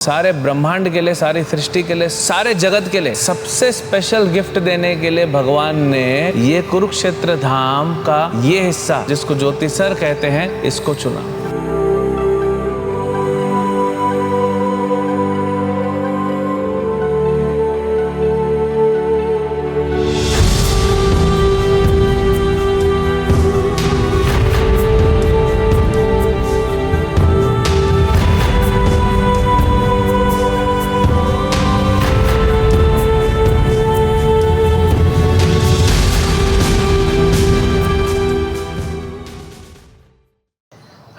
सारे ब्रह्मांड के लिए, सारी सृष्टि के लिए, सारे जगत के लिए सबसे स्पेशल गिफ्ट देने के लिए भगवान ने ये कुरुक्षेत्र धाम का ये हिस्सा, जिसको ज्योतिसर कहते हैं, इसको चुना।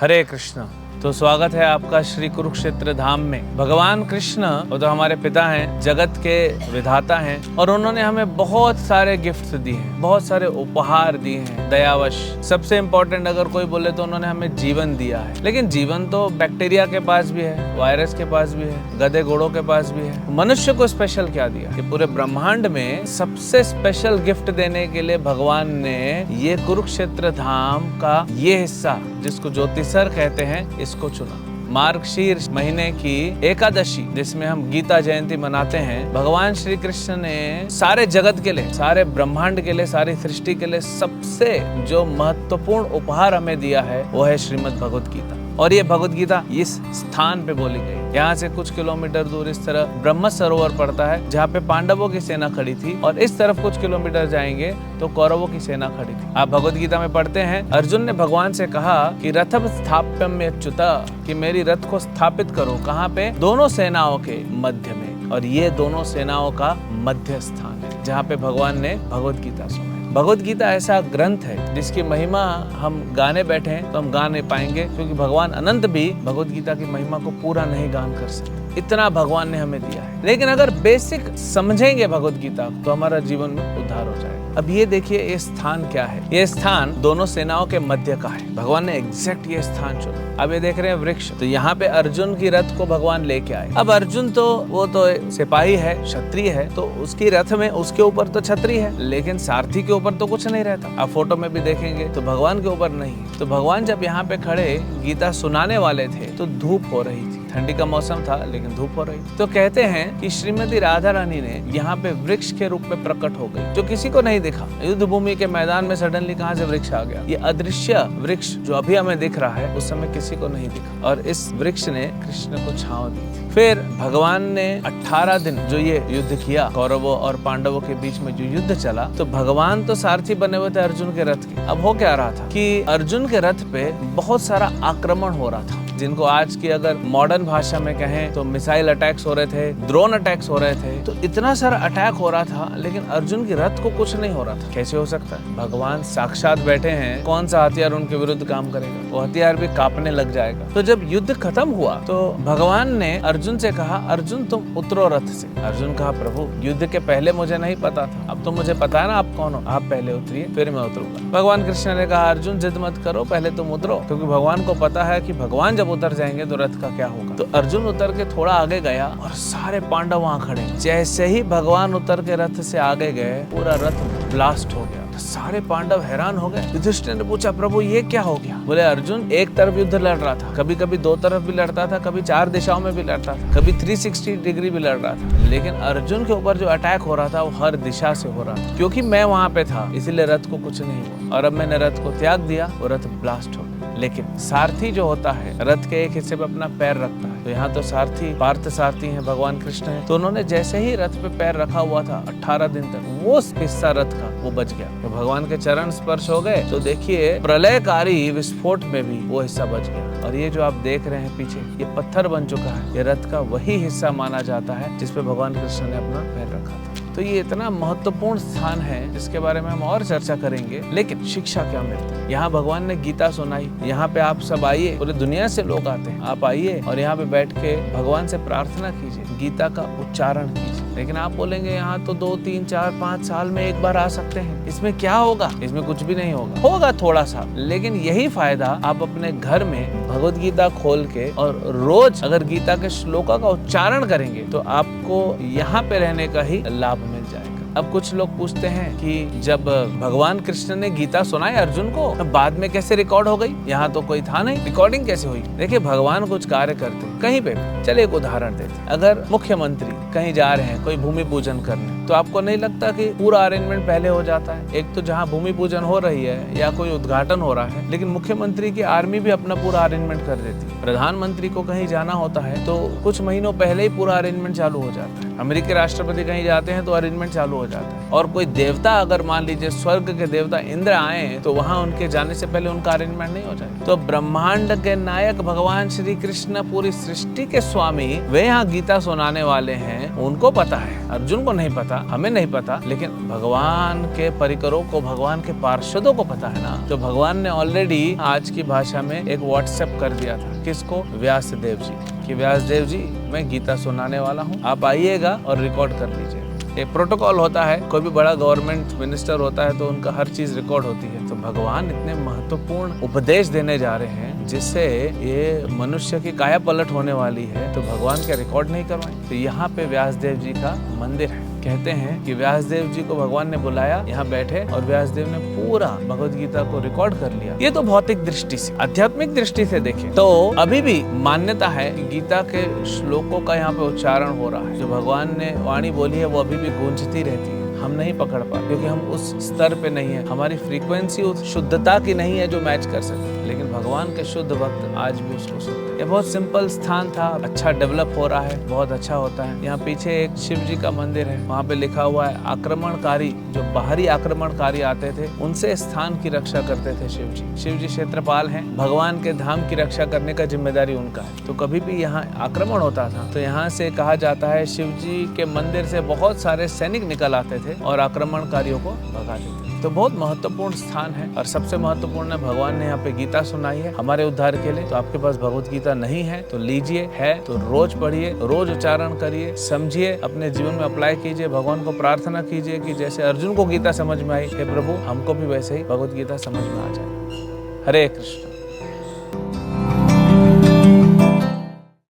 हरे कृष्ण। तो स्वागत है आपका श्री कुरुक्षेत्र धाम में। भगवान कृष्ण वो तो हमारे पिता हैं, जगत के विधाता हैं, और उन्होंने हमें बहुत सारे गिफ्ट्स दिए हैं, बहुत सारे उपहार दिए हैं दयावश। सबसे इम्पोर्टेंट अगर कोई बोले तो उन्होंने हमें जीवन दिया है। लेकिन जीवन तो बैक्टीरिया के पास भी है, वायरस के पास भी है, गधे घोड़ों के पास भी है। मनुष्य को स्पेशल क्या दिया कि पूरे ब्रह्मांड में सबसे स्पेशल गिफ्ट देने के लिए भगवान ने ये कुरुक्षेत्र धाम का ये हिस्सा, जिसको ज्योतिसर कहते हैं, इसको चुना। मार्गशीर्ष महीने की एकादशी, जिसमें हम गीता जयंती मनाते हैं, भगवान श्री कृष्ण ने सारे जगत के लिए, सारे ब्रह्मांड के लिए, सारी सृष्टि के लिए सबसे जो महत्वपूर्ण उपहार हमें दिया है वो है श्रीमद् भगवत गीता। और ये भगवत गीता इस स्थान पे बोली गई। यहाँ से कुछ किलोमीटर दूर इस तरह ब्रह्म सरोवर पड़ता है, जहाँ पे पांडवों की सेना खड़ी थी, और इस तरफ कुछ किलोमीटर जाएंगे तो कौरवों की सेना खड़ी थी। आप भगवत गीता में पढ़ते हैं, अर्जुन ने भगवान से कहा कि रथम स्थाप्यम यच्युता, कि मेरी रथ को स्थापित करो। कहाँ पे? दोनों सेनाओं के मध्य में। और ये दोनों सेनाओं का मध्य स्थान है, जहाँ पे भगवान ने भगवत गीता सुनाई। भगवत गीता ऐसा ग्रंथ है जिसकी महिमा हम गाने बैठे हैं तो हम गा नहीं पाएंगे, क्योंकि भगवान अनंत भी भगवत गीता की महिमा को पूरा नहीं गान कर सकते। इतना भगवान ने हमें दिया है। लेकिन अगर बेसिक समझेंगे भगवत गीता तो हमारा जीवन में उद्धार हो जाएगा। अब ये देखिए, ये स्थान क्या है? ये स्थान दोनों सेनाओं के मध्य का है। भगवान ने एग्जैक्ट ये स्थान चुना। अब ये देख रहे हैं वृक्ष, तो यहाँ पे अर्जुन की रथ को भगवान लेके आए। अब अर्जुन तो वो तो सिपाही है, क्षत्रिय है, तो उसकी रथ में उसके ऊपर तो छतरी है, लेकिन सारथी के ऊपर तो कुछ नहीं रहता। आप फोटो में भी देखेंगे तो भगवान के ऊपर नहीं। तो भगवान जब यहाँ पे खड़े गीता सुनाने वाले थे तो धूप हो रही थी, ठंडी का मौसम था लेकिन धूप हो रही थी। तो कहते हैं कि श्रीमती राधा रानी ने यहाँ पे वृक्ष के रूप में प्रकट हो गई, जो किसी को नहीं दिखा। युद्ध भूमि के मैदान में सडनली कहाँ से वृक्ष आ गया? ये अदृश्य वृक्ष जो अभी हमें दिख रहा है उस समय किसी को नहीं दिखा, और इस वृक्ष ने कृष्ण को छांव दी थी। फिर भगवान ने 18 दिन जो ये युद्ध किया, कौरवों और पांडवों के बीच में जो युद्ध चला, तो भगवान तो सारथी बने हुए थे अर्जुन के रथ के। अब हो क्या रहा था कि अर्जुन के रथ पे बहुत सारा आक्रमण हो रहा था, जिनको आज की अगर मॉडर्न भाषा में कहें तो मिसाइल अटैक्स हो रहे थे, ड्रोन अटैक्स हो रहे थे। तो इतना सारा अटैक हो रहा था, लेकिन अर्जुन की रथ को कुछ नहीं हो रहा था। कैसे हो सकता है? भगवान साक्षात बैठे हैं, कौन सा हथियार उनके विरुद्ध काम करेगा? वो हथियार भी कांपने लग जाएगा। तो जब युद्ध खत्म हुआ तो भगवान ने अर्जुन से कहा, अर्जुन तुम उतरो रथ से। अर्जुन कहा, प्रभु युद्ध के पहले मुझे नहीं पता था, अब तो मुझे पता है ना आप कौन हो, आप पहले उतरिए फिर मैं उतरूंगा। भगवान कृष्ण ने कहा, अर्जुन जिद मत करो, पहले तुम उतरो, क्योंकि भगवान को पता है कि भगवान जब उतर जाएंगे तो रथ का क्या होगा। तो अर्जुन उतर के थोड़ा आगे गया और सारे पांडव वहां खड़े। जैसे ही भगवान उतर के रथ से आगे गए, पूरा रथ ब्लास्ट हो गया। तो सारे पांडव हैरान हो गए। युधिष्ठिर ने पूछा, प्रभु ये क्या हो गया? बोले, अर्जुन एक तरफ युद्ध लड़ रहा था, कभी कभी दो तरफ भी लड़ता था, कभी 4 दिशाओं में भी लड़ता था, कभी 360 डिग्री भी लड़ रहा था, लेकिन अर्जुन के ऊपर जो अटैक हो रहा था वो हर दिशा से हो रहा था। क्योंकि मैं वहां पे था इसलिए रथ को कुछ नहीं हुआ, और अब मैंने रथ को त्याग दिया, वो रथ ब्लास्ट हो गया। लेकिन सारथी जो होता है रथ के एक हिस्से पे अपना पैर रखता है। तो यहाँ तो सारथी पार्थ सारथी हैं, भगवान कृष्ण हैं। तो उन्होंने जैसे ही रथ पे पैर रखा हुआ था 18 दिन तक, वो हिस्सा रथ का वो बच गया। तो भगवान के चरण स्पर्श हो गए तो देखिए प्रलयकारी विस्फोट में भी वो हिस्सा बच गया। और ये जो आप देख रहे हैं पीछे, ये पत्थर बन चुका है। ये रथ का वही हिस्सा माना जाता है जिसपे भगवान कृष्ण ने अपना पैर रखा था। तो ये इतना महत्वपूर्ण स्थान है जिसके बारे में हम और चर्चा करेंगे। लेकिन शिक्षा क्या मिलती है? यहाँ भगवान ने गीता सुनाई। यहाँ पे आप सब आइए, पूरी दुनिया से लोग आते हैं, आप आइए और यहाँ पे बैठ के भगवान से प्रार्थना कीजिए, गीता का उच्चारण कीजिए। लेकिन आप बोलेंगे यहाँ तो 2, 3, 4, 5 साल में एक बार आ सकते हैं, इसमें क्या होगा? इसमें कुछ भी नहीं होगा, होगा थोड़ा सा, लेकिन यही फायदा आप अपने घर में भगवत गीता खोल के और रोज अगर गीता के श्लोका का उच्चारण करेंगे तो आपको यहाँ पे रहने का ही लाभ मिल जाएगा। अब कुछ लोग पूछते हैं कि जब भगवान कृष्ण ने गीता सुनाई अर्जुन को, बाद में कैसे रिकॉर्ड हो गई? यहाँ तो कोई था नहीं, रिकॉर्डिंग कैसे हुई? देखिए, भगवान कुछ कार्य करते हैं कहीं पे भी। चलिए एक उदाहरण देते हैं। अगर मुख्यमंत्री कहीं जा रहे हैं कोई भूमि पूजन करने, तो आपको नहीं लगता कि पूरा अरेंजमेंट पहले हो जाता है? एक तो जहाँ भूमि पूजन हो रही है या कोई उद्घाटन हो रहा है, लेकिन मुख्यमंत्री की आर्मी भी अपना पूरा अरेंजमेंट कर देती है। प्रधानमंत्री को कहीं जाना होता है तो कुछ महीनों पहले ही पूरा अरेंजमेंट चालू हो जाता है। अमेरिकी राष्ट्रपति कहीं जाते हैं तो अरेंजमेंट चालू हो जाता है। और कोई देवता, अगर मान लीजिए स्वर्ग के देवता इंद्र आए, तो वहां उनके जाने से पहले उनका अरेंजमेंट नहीं हो जाए। तो ब्रह्मांड के नायक भगवान श्री कृष्ण, पूरी सृष्टि के स्वामी, वे यहाँ गीता सुनाने वाले हैं। उनको पता है, अर्जुन को नहीं पता, हमें नहीं पता, लेकिन भगवान के परिकरों को, भगवान के पार्षदों को पता है ना। तो भगवान ने ऑलरेडी आज की भाषा में एक व्हाट्सएप कर दिया था। किसको? व्यास देव जी, कि व्यास देव जी मैं गीता सुनाने वाला हूँ, आप आइएगा और रिकॉर्ड कर लीजिए। एक प्रोटोकॉल होता है, कोई भी बड़ा गवर्नमेंट मिनिस्टर होता है तो उनका हर चीज रिकॉर्ड होती है। तो भगवान इतने महत्वपूर्ण उपदेश देने जा रहे हैं जिससे ये मनुष्य की काया पलट होने वाली है, तो भगवान क्या रिकॉर्ड नहीं करवाएं? तो यहाँ पे व्यासदेव जी का मंदिर है। कहते हैं कि व्यासदेव जी को भगवान ने बुलाया, यहाँ बैठे और व्यासदेव ने पूरा भगवत गीता को रिकॉर्ड कर लिया। ये तो भौतिक दृष्टि से। आध्यात्मिक दृष्टि से देखें तो अभी भी मान्यता है कि गीता के श्लोकों का यहाँ पे उच्चारण हो रहा है। जो भगवान ने वाणी बोली है वो अभी भी गूंजती रहती है। हम नहीं पकड़ पाते क्योंकि हम उस स्तर पे नहीं है, हमारी फ्रीक्वेंसी उस शुद्धता की नहीं है जो मैच कर सके। लेकिन भगवान के शुद्ध भक्त आज भी उसको सुनते। ये बहुत सिंपल स्थान था, अच्छा डेवलप हो रहा है, बहुत अच्छा होता है। यहाँ पीछे एक शिव जी का मंदिर है, वहाँ पे लिखा हुआ है आक्रमणकारी, जो बाहरी आक्रमणकारी आते थे उनसे स्थान की रक्षा करते थे शिव जी। शिव जी क्षेत्रपाल हैं, भगवान के धाम की रक्षा करने का जिम्मेदारी उनका है। तो कभी भी यहाँ आक्रमण होता था तो यहाँ से कहा जाता है शिव जी के मंदिर से बहुत सारे सैनिक निकल आते थे और आक्रमणकारियों को भगा देते थे। तो बहुत महत्वपूर्ण स्थान है और सबसे महत्वपूर्ण है भगवान ने यहाँ पे गीता सुनाई है हमारे उद्धार के लिए। तो आपके पास भगवत गीता नहीं है तो लीजिए, है तो रोज पढ़िए, रोज उच्चारण करिए, समझिए, अपने जीवन में अप्लाई कीजिए। भगवान को प्रार्थना कीजिए कि जैसे अर्जुन को गीता समझ में आई, हे प्रभु हमको भी वैसे ही भगवत गीता समझ में आ जाए। हरे कृष्ण।